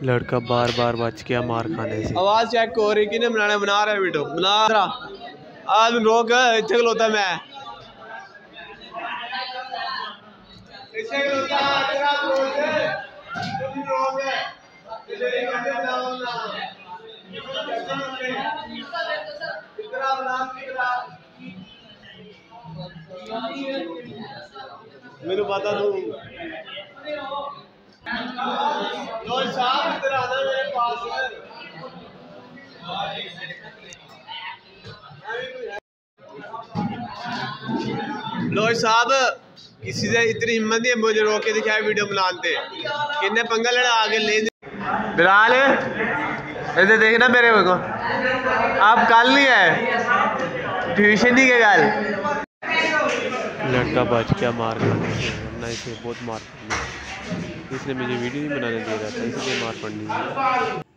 लड़का बार बार बच गया मार खाने से। आवाज चेक हो रही कि बनाने बना रहा है वीडियो बना आज रोक इतने खलोता मैं मेनू पता तू इधर आना मेरे पास लोज साहब किसी से इतनी हिम्मत नहीं है मुझे रोक के दिखाया वीडियो बनाते किन्ने पंगा लड़ा आगे ले बिलाल इधर देखना मेरे को आप कल नहीं है ट्यूशन नहीं के गल लड़का बच गया मार खाने से, वरना इसे बहुत मार पड़नी। इसने मुझे वीडियो नहीं बनाने दे रहा था, इसलिए मार पड़नी।